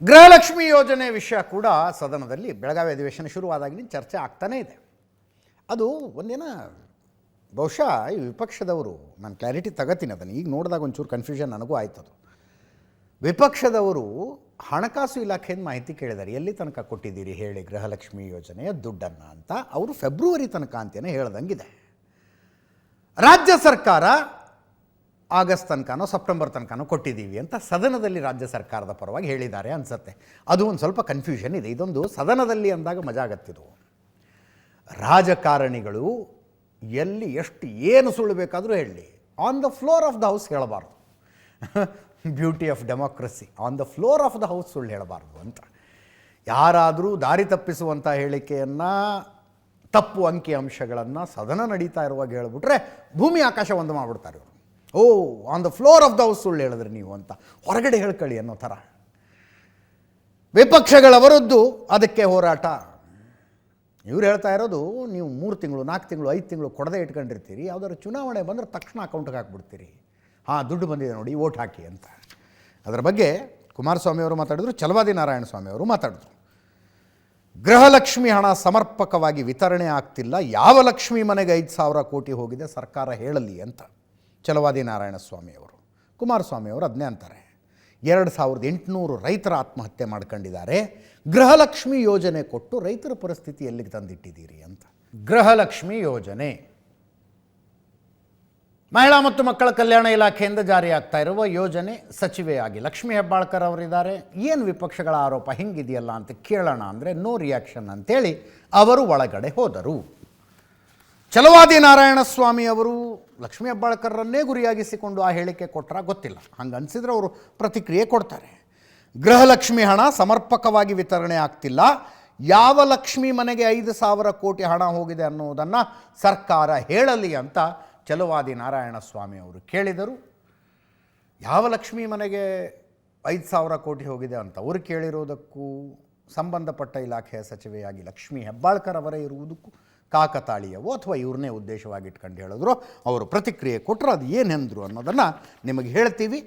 ಗೃಹಲಕ್ಷ್ಮಿ ಯೋಜನೆ ವಿಷಯ ಕೂಡ ಸದನದಲ್ಲಿ ಬೆಳಗಾವಿ ಅಧಿವೇಶನ ಶುರುವಾದಾಗಲಿಂದ ಚರ್ಚೆ ಆಗ್ತಾನೇ ಇದೆ. ಅದು ಒಂದಿನ ಬಹುಶಃ ಈ ವಿಪಕ್ಷದವರು, ನಾನು ಕ್ಲಾರಿಟಿ ತಗೋತೀನಿ ಅದನ್ನು, ಈಗ ನೋಡಿದಾಗ ಒಂಚೂರು ಕನ್ಫ್ಯೂಷನ್ ನನಗೂ ಆಯ್ತದು. ವಿಪಕ್ಷದವರು ಹಣಕಾಸು ಇಲಾಖೆಯಿಂದ ಮಾಹಿತಿ ಕೇಳಿದ್ದಾರೆ, ಎಲ್ಲಿ ತನಕ ಕೊಟ್ಟಿದ್ದೀರಿ ಹೇಳಿ ಗೃಹಲಕ್ಷ್ಮಿ ಯೋಜನೆಯ ದುಡ್ಡನ್ನು ಅಂತ. ಅವರು ಫೆಬ್ರವರಿ ತನಕ ಅಂತಲೇ ಹೇಳ್ದಂಗಿದೆ. ರಾಜ್ಯ ಸರ್ಕಾರ ಆಗಸ್ಟ್ ತನಕನೋ ಸೆಪ್ಟೆಂಬರ್ ತನಕನೋ ಕೊಟ್ಟಿದ್ದೀವಿ ಅಂತ ಸದನದಲ್ಲಿ ರಾಜ್ಯ ಸರ್ಕಾರದ ಪರವಾಗಿ ಹೇಳಿದ್ದಾರೆ ಅನಿಸುತ್ತೆ. ಅದು ಒಂದು ಸ್ವಲ್ಪ ಕನ್ಫ್ಯೂಷನ್ ಇದೆ. ಇದೊಂದು ಸದನದಲ್ಲಿ ಅಂದಾಗ ಮಜಾ ಆಗತ್ತಿದು. ರಾಜಕಾರಣಿಗಳು ಎಲ್ಲಿ ಎಷ್ಟು ಏನು ಸುಳ್ಳು ಬೇಕಾದರೂ ಹೇಳಲಿ, on the floor of the house ಹೇಳಬಾರ್ದು. Beauty of democracy, on the floor of the house ಸುಳ್ಳು ಹೇಳಬಾರ್ದು ಅಂತ. ಯಾರಾದರೂ ದಾರಿ ತಪ್ಪಿಸುವಂಥ ಹೇಳಿಕೆಯನ್ನು, ತಪ್ಪು ಅಂಕಿ ಅಂಶಗಳನ್ನು ಸದನ ನಡೀತಾ ಇರುವಾಗ ಹೇಳಿಬಿಟ್ರೆ ಭೂಮಿ ಆಕಾಶ ಒಂದು ಮಾಡಿಬಿಡ್ತಾರೆ ಇವರು. ಓ, on the floor of the house ಸುಳ್ಳು ಹೇಳಿದ್ರಿ ನೀವು ಅಂತ ಹೊರಗಡೆ ಹೇಳ್ಕೊಳ್ಳಿ ಅನ್ನೋ ಥರ. ವಿಪಕ್ಷಗಳವರದ್ದು ಅದಕ್ಕೆ ಹೋರಾಟ. ಇವ್ರು ಹೇಳ್ತಾ ಇರೋದು, ನೀವು 3 ತಿಂಗಳು 4 ತಿಂಗಳು 5 ತಿಂಗಳು ಕೊಡದೆ ಇಟ್ಕೊಂಡಿರ್ತೀರಿ, ಯಾವುದಾದ್ರು ಚುನಾವಣೆ ಬಂದರೆ ತಕ್ಷಣ ಅಕೌಂಟ್ಗೆ ಹಾಕ್ಬಿಡ್ತೀರಿ. ದುಡ್ಡು ಬಂದಿದೆ ನೋಡಿ, ಓಟ್ ಹಾಕಿ ಅಂತ. ಅದರ ಬಗ್ಗೆ ಕುಮಾರಸ್ವಾಮಿ ಅವರು ಮಾತಾಡಿದ್ರು, ಛಲವಾದಿ ನಾರಾಯಣ ಸ್ವಾಮಿ ಅವರು ಮಾತಾಡಿದ್ರು. ಗೃಹಲಕ್ಷ್ಮಿ ಹಣ ಸಮರ್ಪಕವಾಗಿ ವಿತರಣೆ ಆಗ್ತಿಲ್ಲ, ಯಾವ ಲಕ್ಷ್ಮಿ ಮನೆಗೆ 5,000 ಕೋಟಿ ಹೋಗಿದೆ ಸರ್ಕಾರ ಹೇಳಲಿ ಅಂತ ಛಲವಾದಿ ನಾರಾಯಣ ಸ್ವಾಮಿ ಅವರು. ಕುಮಾರಸ್ವಾಮಿ ಅವರು ಅದನ್ನೇ ಅಂತಾರೆ, 2,800 ರೈತರ ಆತ್ಮಹತ್ಯೆ ಮಾಡ್ಕೊಂಡಿದ್ದಾರೆ, ಗೃಹಲಕ್ಷ್ಮಿ ಯೋಜನೆ ಕೊಟ್ಟು ರೈತರ ಪರಿಸ್ಥಿತಿ ಎಲ್ಲಿಗೆ ತಂದಿಟ್ಟಿದ್ದೀರಿ ಅಂತ. ಗೃಹಲಕ್ಷ್ಮಿ ಯೋಜನೆ ಮಹಿಳಾ ಮತ್ತು ಮಕ್ಕಳ ಕಲ್ಯಾಣ ಇಲಾಖೆಯಿಂದ ಜಾರಿಯಾಗ್ತಾ ಇರುವ ಯೋಜನೆ. ಸಚಿವೆಯಾಗಿ ಲಕ್ಷ್ಮೀ ಹೆಬ್ಬಾಳ್ಕರ್ ಅವರಿದ್ದಾರೆ. ಏನು ವಿಪಕ್ಷಗಳ ಆರೋಪ ಹಿಂಗಿದೆಯಲ್ಲ ಅಂತ ಕೇಳೋಣ ಅಂದರೆ ನೋ ರಿಯಾಕ್ಷನ್ ಅಂತೇಳಿ ಅವರು ಒಳಗಡೆ ಹೋದರು. ಛಲವಾದಿ ನಾರಾಯಣ ಸ್ವಾಮಿ ಅವರು ಲಕ್ಷ್ಮೀ ಹೆಬ್ಬಾಳ್ಕರ್ರನ್ನೇ ಗುರಿಯಾಗಿಸಿಕೊಂಡು ಆ ಹೇಳಿಕೆ ಕೊಟ್ಟರ ಗೊತ್ತಿಲ್ಲ. ಹಂಗೆ ಅನಿಸಿದ್ರೆ ಅವರು ಪ್ರತಿಕ್ರಿಯೆ ಕೊಡ್ತಾರೆ. ಗೃಹಲಕ್ಷ್ಮಿ ಹಣ ಸಮರ್ಪಕವಾಗಿ ವಿತರಣೆ ಆಗ್ತಿಲ್ಲ, ಯಾವ ಲಕ್ಷ್ಮಿ ಮನೆಗೆ 5,000 ಕೋಟಿ ಹಣ ಹೋಗಿದೆ ಅನ್ನೋದನ್ನು ಸರ್ಕಾರ ಹೇಳಲಿ ಅಂತ ಛಲವಾದಿ ನಾರಾಯಣ ಸ್ವಾಮಿ ಅವರು ಕೇಳಿದರು. ಯಾವ ಲಕ್ಷ್ಮಿ ಮನೆಗೆ 5,000 ಕೋಟಿ ಹೋಗಿದೆ ಅಂತ ಅವರು ಕೇಳಿರೋದಕ್ಕೂ ಸಂಬಂಧಪಟ್ಟ ಇಲಾಖೆಯ ಸಚಿವೆಯಾಗಿ ಲಕ್ಷ್ಮೀ ಹೆಬ್ಬಾಳ್ಕರ್ ಅವರೇ ಇರುವುದಕ್ಕೂ ಕಾಕತಾಳೀಯವೋ ಅಥವಾ ಇವ್ರನ್ನೇ ಉದ್ದೇಶವಾಗಿ ಇಟ್ಕೊಂಡು ಹೇಳಿದ್ರು. ಅವರು ಪ್ರತಿಕ್ರಿಯೆ ಕೊಟ್ಟರು. ಅದು ಏನೆಂದರು ಅನ್ನೋದನ್ನು ನಿಮಗೆ ಹೇಳ್ತೀವಿ.